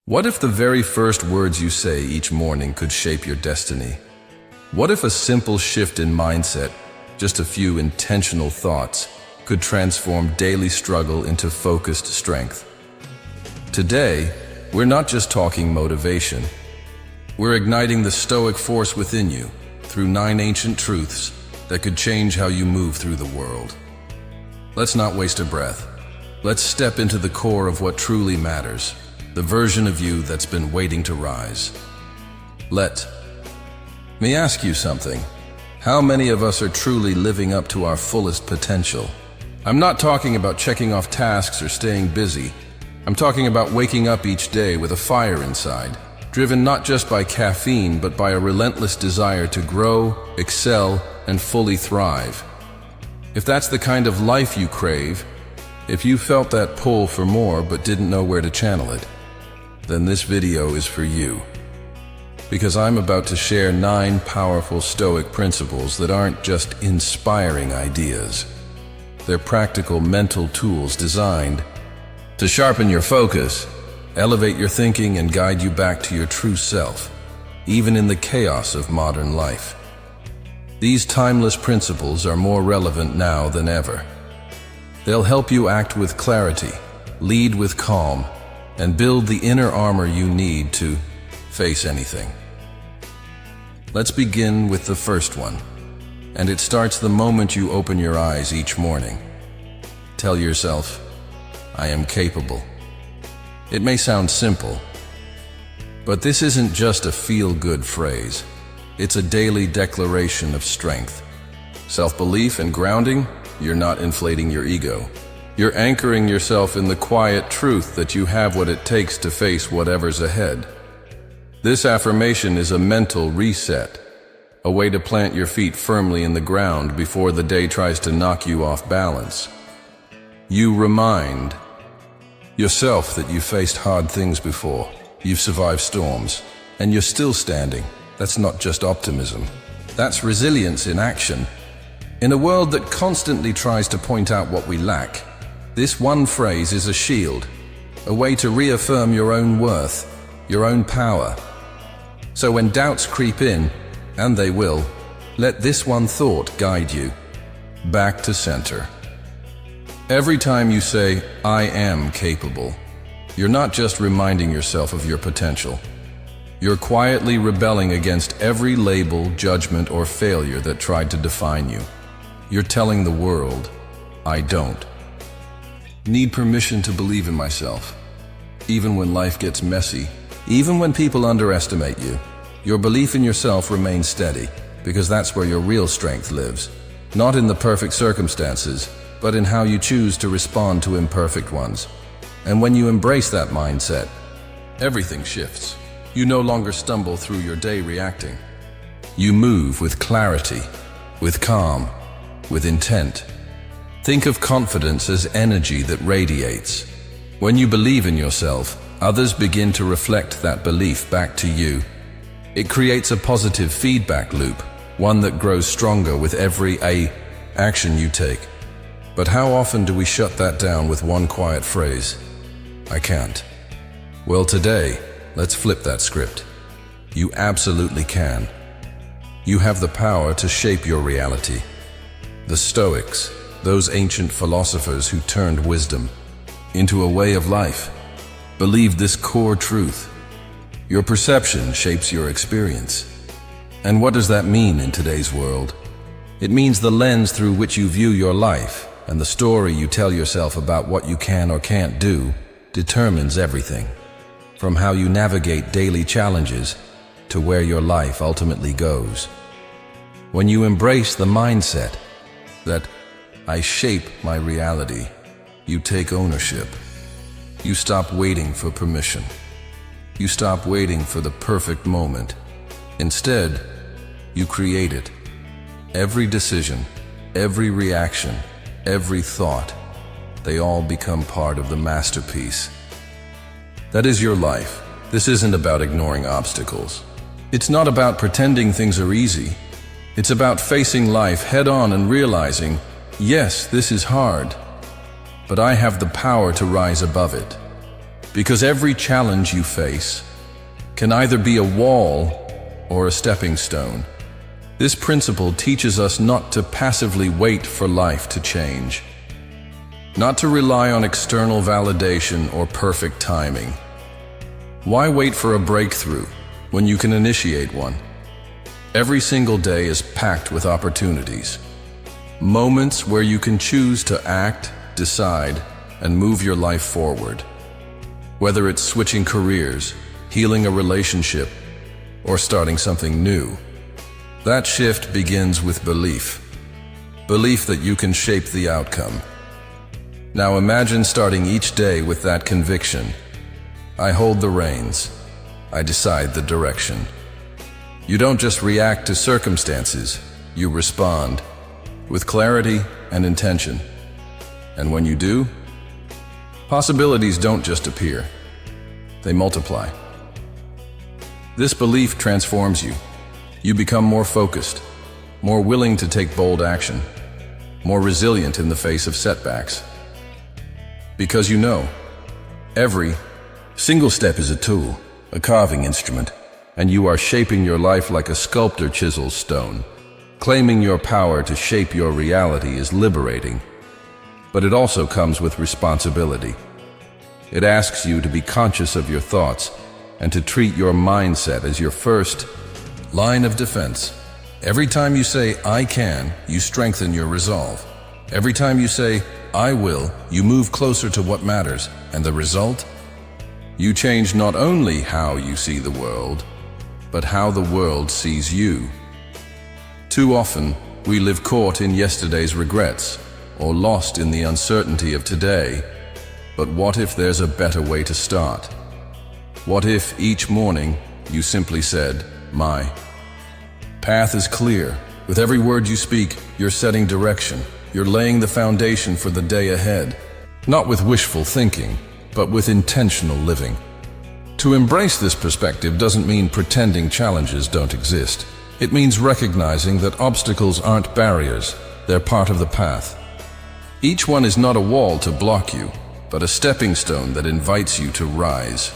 What if the very first words you say each morning could shape your destiny? What if a simple shift in mindset, just a few intentional thoughts, could transform daily struggle into focused strength? Today, we're not just talking motivation. We're igniting the Stoic force within you through 9 ancient truths that could change how you move through the world. Let's not waste a breath. Let's step into the core of what truly matters, the version of you that's been waiting to rise. Let me ask you something. How many of us are truly living up to our fullest potential? I'm not talking about checking off tasks or staying busy. I'm talking about waking up each day with a fire inside, driven not just by caffeine, but by a relentless desire to grow, excel, and fully thrive. If that's the kind of life you crave, if you felt that pull for more but didn't know where to channel it, then this video is for you. Because I'm about to share 9 powerful Stoic principles that aren't just inspiring ideas. They're practical mental tools designed to sharpen your focus, elevate your thinking, and guide you back to your true self, even in the chaos of modern life. These timeless principles are more relevant now than ever. They'll help you act with clarity, lead with calm, and build the inner armor you need to face anything. Let's begin with the first one, and it starts the moment you open your eyes each morning. Tell yourself, I am capable. It may sound simple, but this isn't just a feel-good phrase. It's a daily declaration of strength. Self-belief and grounding, you're not inflating your ego. You're anchoring yourself in the quiet truth that you have what it takes to face whatever's ahead. This affirmation is a mental reset, a way to plant your feet firmly in the ground before the day tries to knock you off balance. You remind yourself that you've faced hard things before, you've survived storms, and you're still standing. That's not just optimism. That's resilience in action. In a world that constantly tries to point out what we lack, this one phrase is a shield, a way to reaffirm your own worth, your own power. So when doubts creep in, and they will, let this one thought guide you back to center. Every time you say, I am capable, you're not just reminding yourself of your potential. You're quietly rebelling against every label, judgment, or failure that tried to define you. You're telling the world, I don't need permission to believe in myself. Even when life gets messy, even when people underestimate you, your belief in yourself remains steady, because that's where your real strength lives. Not in the perfect circumstances, but in how you choose to respond to imperfect ones. And when you embrace that mindset, everything shifts. You no longer stumble through your day reacting. You move with clarity, with calm, with intent. Think of confidence as energy that radiates. When you believe in yourself, others begin to reflect that belief back to you. It creates a positive feedback loop, one that grows stronger with every action you take. But how often do we shut that down with one quiet phrase? I can't. Well, today, let's flip that script. You absolutely can. You have the power to shape your reality. The Stoics, those ancient philosophers who turned wisdom into a way of life, believed this core truth. Your perception shapes your experience. And what does that mean in today's world? It means the lens through which you view your life and the story you tell yourself about what you can or can't do determines everything. From how you navigate daily challenges to where your life ultimately goes. When you embrace the mindset that I shape my reality, you take ownership. You stop waiting for permission. You stop waiting for the perfect moment. Instead, you create it. Every decision, every reaction, every thought, they all become part of the masterpiece. That is your life. This isn't about ignoring obstacles. It's not about pretending things are easy. It's about facing life head-on and realizing, yes, this is hard, but I have the power to rise above it. because every challenge you face can either be a wall or a stepping stone. This principle teaches us not to passively wait for life to change, not to rely on external validation or perfect timing. Why wait for a breakthrough when you can initiate one? Every single day is packed with opportunities, moments where you can choose to act, decide, and move your life forward. Whether it's switching careers, healing a relationship, or starting something new, that shift begins with belief. Belief that you can shape the outcome. Now imagine starting each day with that conviction. I hold the reins. I decide the direction. You don't just react to circumstances, you respond with clarity and intention. And when you do, possibilities don't just appear, they multiply. This belief transforms you. You become more focused, more willing to take bold action, more resilient in the face of setbacks. Because you know, every single step is a tool, a carving instrument, and you are shaping your life like a sculptor chisels stone. Claiming your power to shape your reality is liberating, but it also comes with responsibility. It asks you to be conscious of your thoughts and to treat your mindset as your first line of defense. Every time you say, I can, you strengthen your resolve. Every time you say, I will, you move closer to what matters. And the result? You change not only how you see the world, but how the world sees you. Too often, we live caught in yesterday's regrets or lost in the uncertainty of today. But what if there's a better way to start? What if each morning you simply said, my path is clear. With every word you speak, you're setting direction. You're laying the foundation for the day ahead, not with wishful thinking, but with intentional living. To embrace this perspective doesn't mean pretending challenges don't exist. It means recognizing that obstacles aren't barriers, they're part of the path. Each one is not a wall to block you, but a stepping stone that invites you to rise.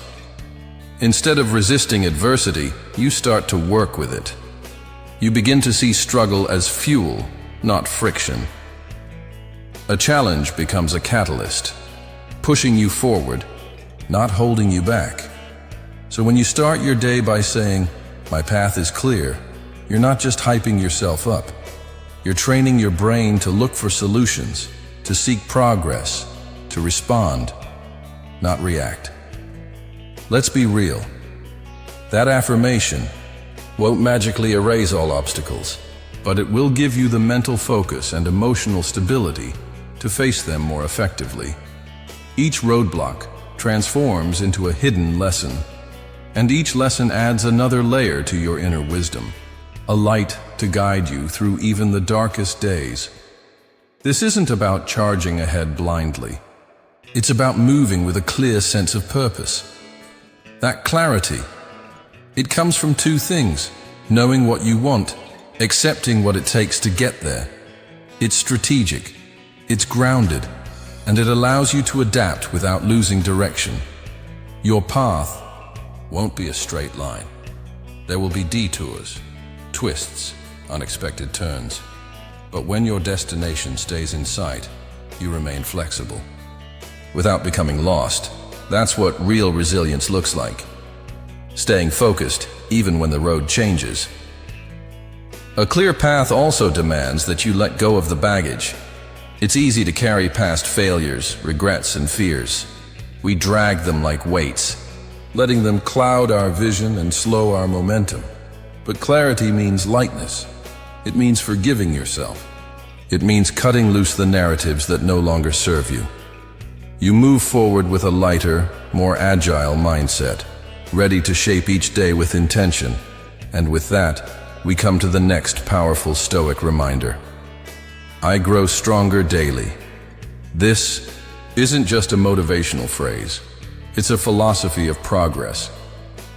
Instead of resisting adversity, you start to work with it. You begin to see struggle as fuel, not friction. A challenge becomes a catalyst, pushing you forward, not holding you back. So when you start your day by saying, my path is clear, you're not just hyping yourself up. You're training your brain to look for solutions, to seek progress, to respond, not react. Let's be real. That affirmation won't magically erase all obstacles, but it will give you the mental focus and emotional stability to face them more effectively. Each roadblock transforms into a hidden lesson, and each lesson adds another layer to your inner wisdom, a light to guide you through even the darkest days. This isn't about charging ahead blindly. It's about moving with a clear sense of purpose. That clarity, it comes from two things: knowing what you want, accepting what it takes to get there. It's strategic, it's grounded, and it allows you to adapt without losing direction. Your path won't be a straight line. There will be detours, twists, unexpected turns. But when your destination stays in sight, you remain flexible. Without becoming lost, that's what real resilience looks like. Staying focused, even when the road changes. A clear path also demands that you let go of the baggage. It's easy to carry past failures, regrets, and fears. We drag them like weights, letting them cloud our vision and slow our momentum. But clarity means lightness. It means forgiving yourself. It means cutting loose the narratives that no longer serve you. You move forward with a lighter, more agile mindset, ready to shape each day with intention. And with that, we come to the next powerful Stoic reminder. I grow stronger daily. This isn't just a motivational phrase. It's a philosophy of progress,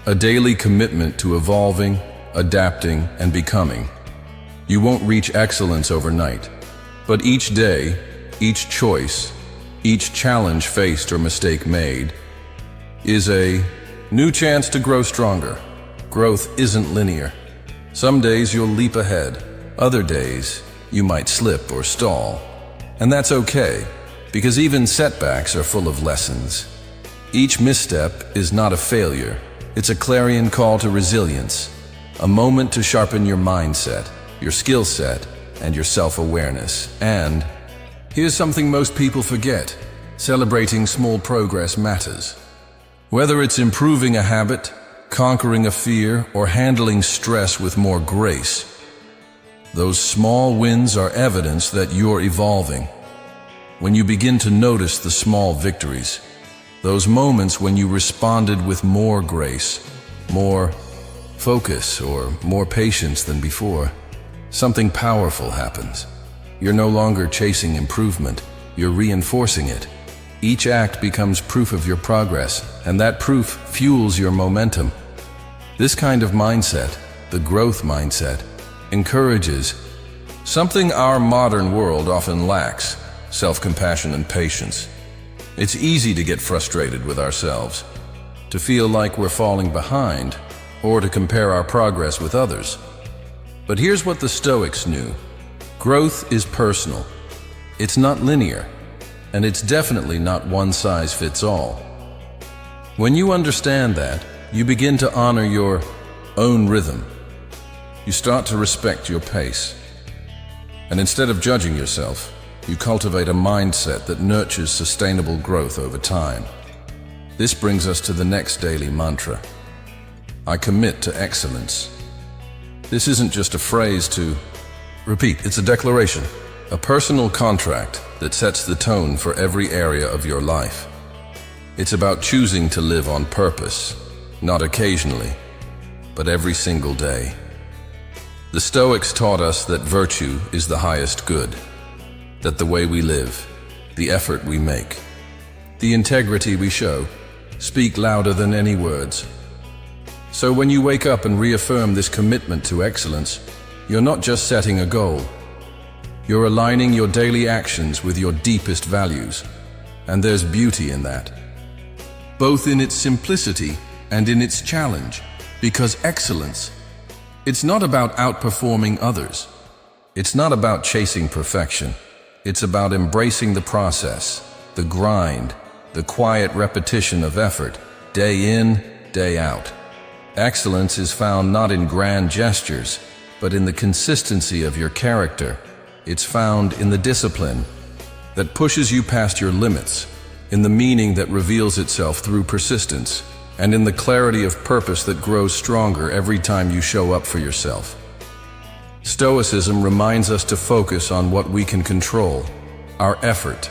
a daily commitment to evolving, adapting, and becoming. You won't reach excellence overnight, but each day, each choice, each challenge faced or mistake made is a new chance to grow stronger. Growth isn't linear. Some days you'll leap ahead. Other days, you might slip or stall. And that's okay, because even setbacks are full of lessons. Each misstep is not a failure. It's a clarion call to resilience, a moment to sharpen your mindset, your skill set, and your self-awareness. And here's something most people forget: celebrating small progress matters. Whether it's improving a habit, conquering a fear, or handling stress with more grace, those small wins are evidence that you're evolving. When you begin to notice the small victories, those moments when you responded with more grace, more focus, or more patience than before, something powerful happens. You're no longer chasing improvement, you're reinforcing it. Each act becomes proof of your progress, and that proof fuels your momentum. This kind of mindset, the growth mindset, encourages something our modern world often lacks: self-compassion and patience. It's easy to get frustrated with ourselves, to feel like we're falling behind, or to compare our progress with others. But here's what the Stoics knew: growth is personal. It's not linear, and it's definitely not one size fits all. When you understand that, you begin to honor your own rhythm. You start to respect your pace. And instead of judging yourself, you cultivate a mindset that nurtures sustainable growth over time. This brings us to the next daily mantra: I commit to excellence. This isn't just a phrase to repeat, it's a declaration, a personal contract that sets the tone for every area of your life. It's about choosing to live on purpose, not occasionally, but every single day. The Stoics taught us that virtue is the highest good, that the way we live, the effort we make, the integrity we show, speak louder than any words. So when you wake up and reaffirm this commitment to excellence, you're not just setting a goal. You're aligning your daily actions with your deepest values. And there's beauty in that, both in its simplicity and in its challenge, because excellence, it's not about outperforming others. It's not about chasing perfection. It's about embracing the process, the grind, the quiet repetition of effort, day in, day out. Excellence is found not in grand gestures, but in the consistency of your character. It's found in the discipline that pushes you past your limits, in the meaning that reveals itself through persistence, and in the clarity of purpose that grows stronger every time you show up for yourself. Stoicism reminds us to focus on what we can control: our effort,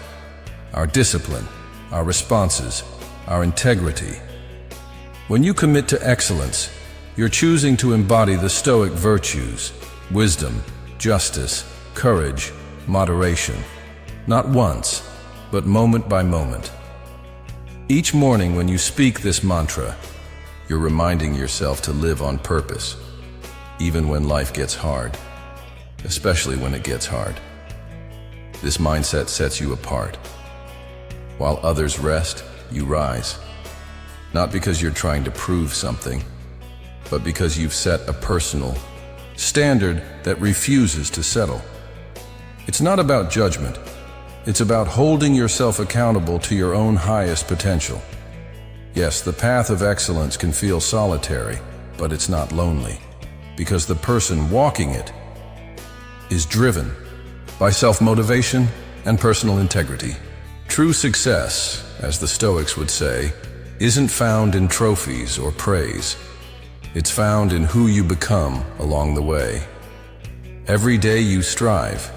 our discipline, our responses, our integrity. When you commit to excellence, you're choosing to embody the Stoic virtues: wisdom, justice, courage, moderation. Not once, but moment by moment. Each morning when you speak this mantra, you're reminding yourself to live on purpose, even when life gets hard, especially when it gets hard. This mindset sets you apart. While others rest, you rise. Not because you're trying to prove something, but because you've set a personal standard that refuses to settle. It's not about judgment. It's about holding yourself accountable to your own highest potential. Yes, the path of excellence can feel solitary, but it's not lonely, because the person walking it is driven by self-motivation and personal integrity. True success, as the Stoics would say, isn't found in trophies or praise. It's found in who you become along the way. Every day you strive,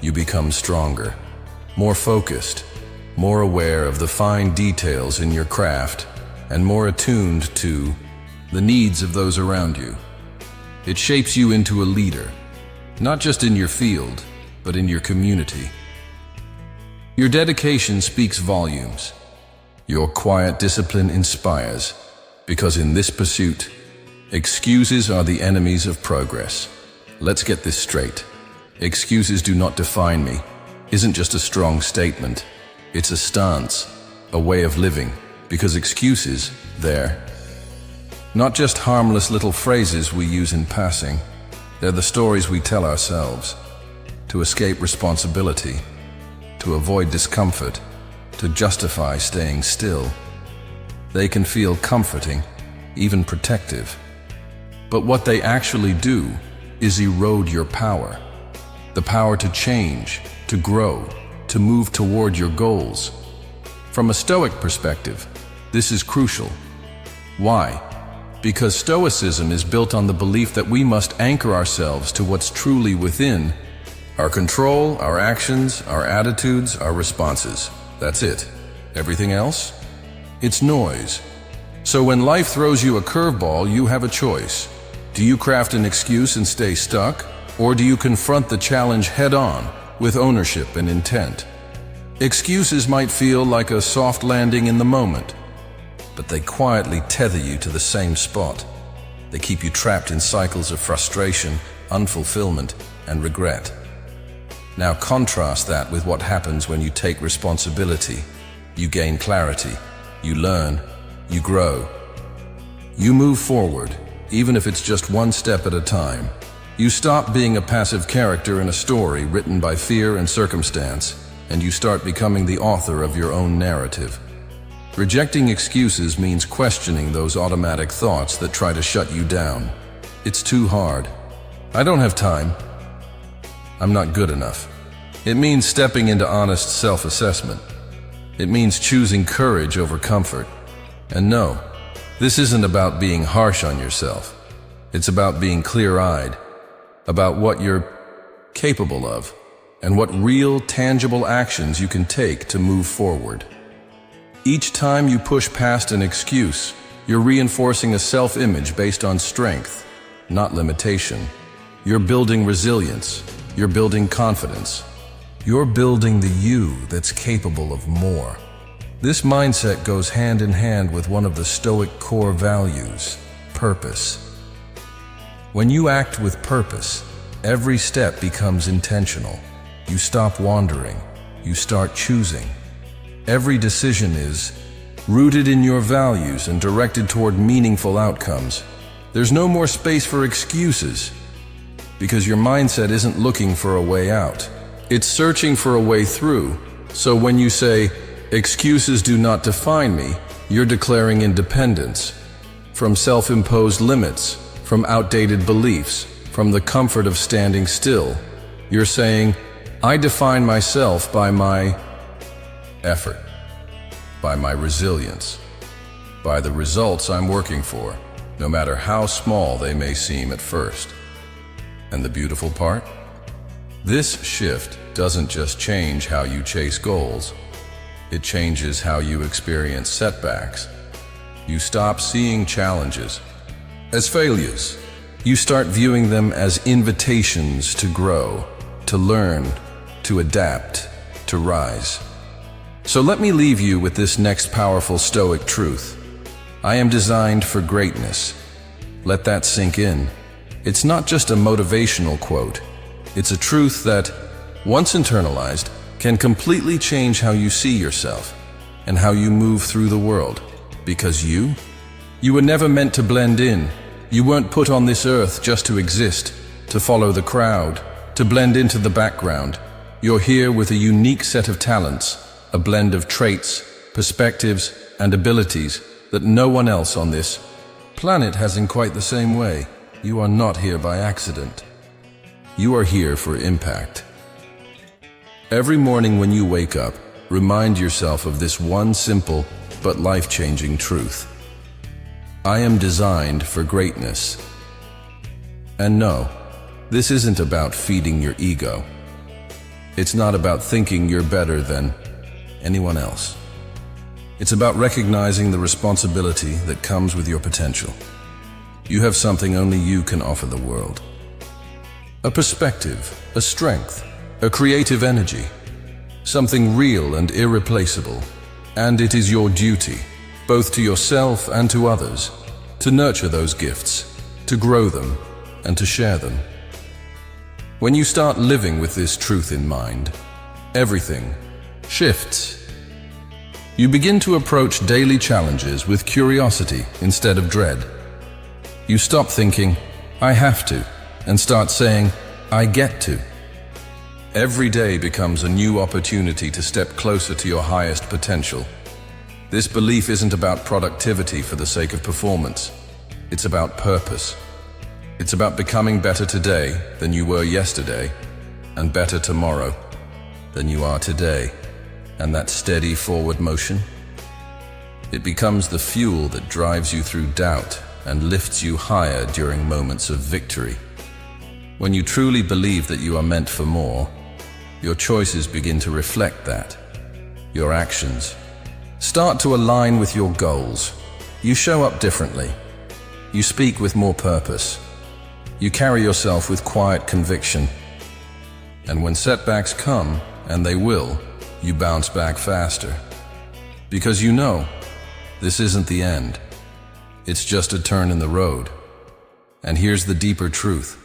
you become stronger, more focused, more aware of the fine details in your craft, and more attuned to the needs of those around you. It shapes you into a leader, not just in your field, but in your community. Your dedication speaks volumes. Your quiet discipline inspires, because in this pursuit, excuses are the enemies of progress. Let's get this straight. Excuses do not define me isn't just a strong statement. It's a stance, a way of living, because excuses, they're not just harmless little phrases we use in passing. They're the stories we tell ourselves to escape responsibility, to avoid discomfort, to justify staying still. They can feel comforting, even protective. But what they actually do is erode your power. The power to change, to grow, to move toward your goals. From a Stoic perspective, this is crucial. Why? Because Stoicism is built on the belief that we must anchor ourselves to what's truly within: our control, our actions, our attitudes, our responses. That's it. Everything else? It's noise. So when life throws you a curveball, you have a choice. Do you craft an excuse and stay stuck? Or do you confront the challenge head-on with ownership and intent? Excuses might feel like a soft landing in the moment, but they quietly tether you to the same spot. They keep you trapped in cycles of frustration, unfulfillment, and regret. Now contrast that with what happens when you take responsibility. You gain clarity, you learn, you grow. You move forward, even if it's just one step at a time. You stop being a passive character in a story written by fear and circumstance, and you start becoming the author of your own narrative. Rejecting excuses means questioning those automatic thoughts that try to shut you down. It's too hard. I don't have time. I'm not good enough. It means stepping into honest self-assessment. It means choosing courage over comfort. And no, this isn't about being harsh on yourself. It's about being clear-eyed, about what you're capable of, and what real, tangible actions you can take to move forward. Each time you push past an excuse, you're reinforcing a self-image based on strength, not limitation. You're building resilience. You're building confidence. You're building the you that's capable of more. This mindset goes hand in hand with one of the Stoic core values: purpose. When you act with purpose, every step becomes intentional. You stop wandering. You start choosing. Every decision is rooted in your values and directed toward meaningful outcomes. There's no more space for excuses, because your mindset isn't looking for a way out. It's searching for a way through. So when you say, "Excuses do not define me," you're declaring independence from self-imposed limits, from outdated beliefs, from the comfort of standing still. You're saying, "I define myself by my effort, by my resilience, by the results I'm working for, no matter how small they may seem at first." And the beautiful part? This shift doesn't just change how you chase goals. It changes how you experience setbacks. You stop seeing challenges as failures. You start viewing them as invitations to grow, to learn, to adapt, to rise. So let me leave you with this next powerful Stoic truth. I am designed for greatness. Let that sink in. It's not just a motivational quote. It's a truth that, once internalized, can completely change how you see yourself and how you move through the world. Because you were never meant to blend in. You weren't put on this earth just to exist, to follow the crowd, to blend into the background. You're here with a unique set of talents, a blend of traits, perspectives, and abilities that no one else on this planet has in quite the same way. You are not here by accident. You are here for impact. Every morning when you wake up, remind yourself of this one simple but life-changing truth. I am designed for greatness. And no, this isn't about feeding your ego. It's not about thinking you're better than anyone else. It's about recognizing the responsibility that comes with your potential. You have something only you can offer the world. A perspective, a strength, a creative energy, something real and irreplaceable. And it is your duty, both to yourself and to others, to nurture those gifts, to grow them, and to share them. When you start living with this truth in mind, everything shifts. You begin to approach daily challenges with curiosity instead of dread. You stop thinking, "I have to," and start saying, "I get to." Every day becomes a new opportunity to step closer to your highest potential. This belief isn't about productivity for the sake of performance. It's about purpose. It's about becoming better today than you were yesterday, and better tomorrow than you are today. And that steady forward motion, it becomes the fuel that drives you through doubt and lifts you higher during moments of victory. When you truly believe that you are meant for more, your choices begin to reflect that. Your actions start to align with your goals. You show up differently. You speak with more purpose. You carry yourself with quiet conviction. And when setbacks come, and they will, you bounce back faster. Because you know, this isn't the end. It's just a turn in the road. And here's the deeper truth.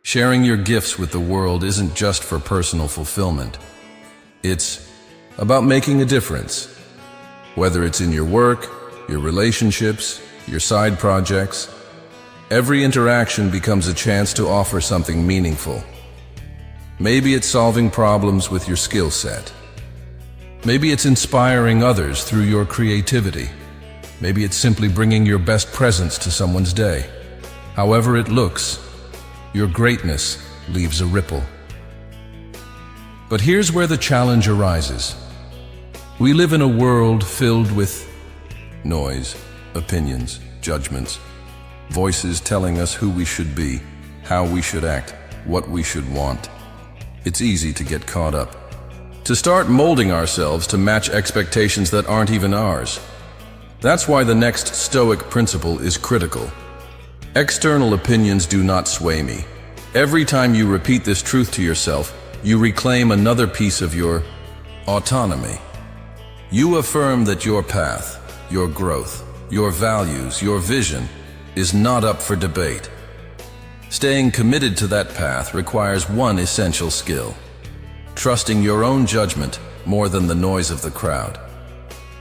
Sharing your gifts with the world isn't just for personal fulfillment. It's about making a difference. Whether it's in your work, your relationships, your side projects, every interaction becomes a chance to offer something meaningful. Maybe it's solving problems with your skill set. Maybe it's inspiring others through your creativity. Maybe it's simply bringing your best presence to someone's day. However it looks, your greatness leaves a ripple. But here's where the challenge arises. We live in a world filled with noise, opinions, judgments, voices telling us who we should be, how we should act, what we should want. It's easy to get caught up, to start molding ourselves to match expectations that aren't even ours. That's why the next Stoic principle is critical. External opinions do not sway me. Every time you repeat this truth to yourself, you reclaim another piece of your autonomy. You affirm that your path, your growth, your values, your vision is not up for debate. Staying committed to that path requires one essential skill: trusting your own judgment more than the noise of the crowd.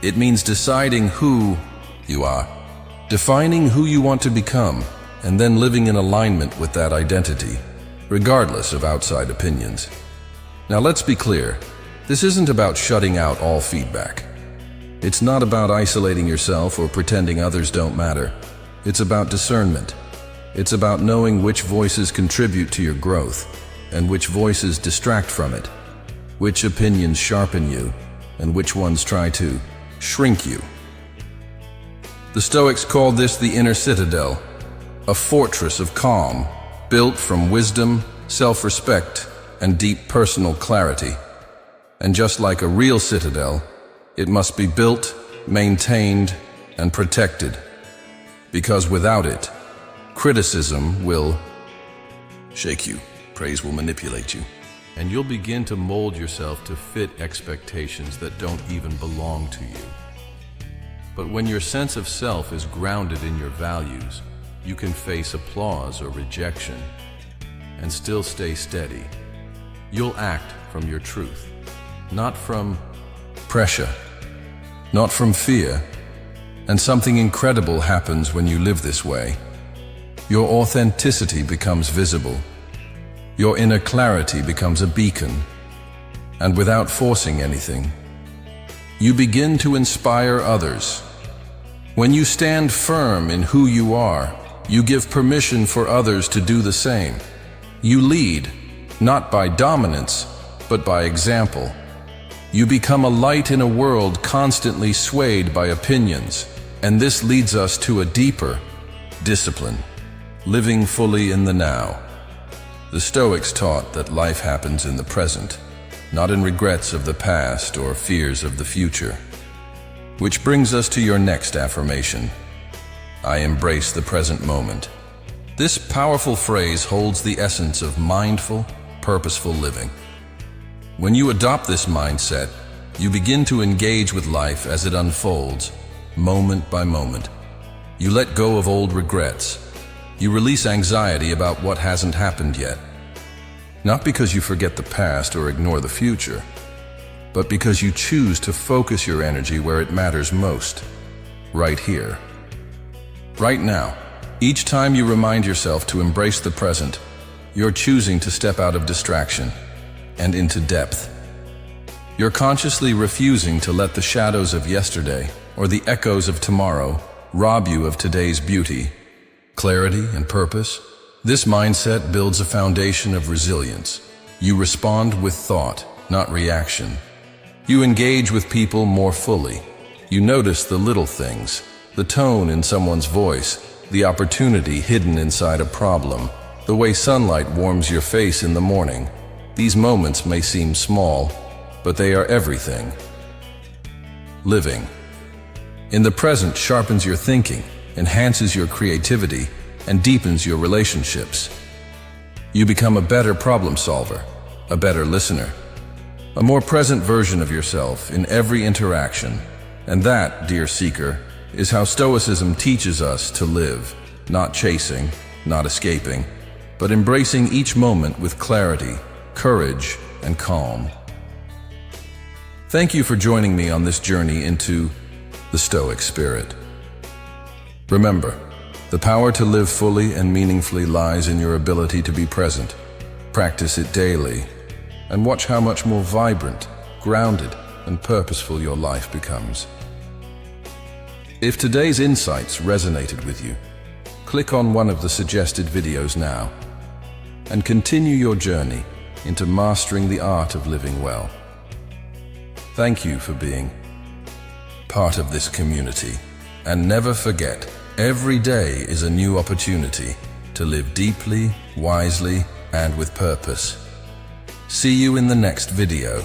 It means deciding who you are, defining who you want to become, and then living in alignment with that identity, regardless of outside opinions. Now let's be clear, this isn't about shutting out all feedback. It's not about isolating yourself or pretending others don't matter. It's about discernment. It's about knowing which voices contribute to your growth and which voices distract from it, which opinions sharpen you and which ones try to shrink you. The Stoics called this the inner citadel, a fortress of calm, built from wisdom, self-respect, and deep personal clarity. And just like a real citadel, it must be built, maintained, and protected. Because without it, criticism will shake you, praise will manipulate you, and you'll begin to mold yourself to fit expectations that don't even belong to you. But when your sense of self is grounded in your values, you can face applause or rejection and still stay steady. You'll act from your truth, not from pressure, not from fear. And something incredible happens when you live this way. Your authenticity becomes visible. Your inner clarity becomes a beacon. And without forcing anything, you begin to inspire others. When you stand firm in who you are, you give permission for others to do the same. You lead, not by dominance, but by example. You become a light in a world constantly swayed by opinions. And this leads us to a deeper discipline, living fully in the now. The Stoics taught that life happens in the present, not in regrets of the past or fears of the future. Which brings us to your next affirmation: I embrace the present moment. This powerful phrase holds the essence of mindful, purposeful living. When you adopt this mindset, you begin to engage with life as it unfolds, moment by moment. You let go of old regrets. You release anxiety about what hasn't happened yet. Not because you forget the past or ignore the future, but because you choose to focus your energy where it matters most, right here. Right now, each time you remind yourself to embrace the present, you're choosing to step out of distraction and into depth. You're consciously refusing to let the shadows of yesterday or the echoes of tomorrow rob you of today's beauty, clarity, and purpose. This mindset builds a foundation of resilience. You respond with thought, not reaction. You engage with people more fully. You notice the little things, the tone in someone's voice, the opportunity hidden inside a problem, the way sunlight warms your face in the morning. These moments may seem small, but they are everything. Living in the present sharpens your thinking, enhances your creativity, and deepens your relationships. You become a better problem solver, a better listener, a more present version of yourself in every interaction. And that, dear seeker, is how Stoicism teaches us to live, not chasing, not escaping, but embracing each moment with clarity, courage, and calm. Thank you for joining me on this journey into the Stoic spirit. Remember, the power to live fully and meaningfully lies in your ability to be present. Practice it daily, and watch how much more vibrant, grounded, and purposeful your life becomes. If today's insights resonated with you, click on one of the suggested videos now, and continue your journey into mastering the art of living well. Thank you for being part of this community, and never forget, every day is a new opportunity to live deeply, wisely, and with purpose. See you in the next video.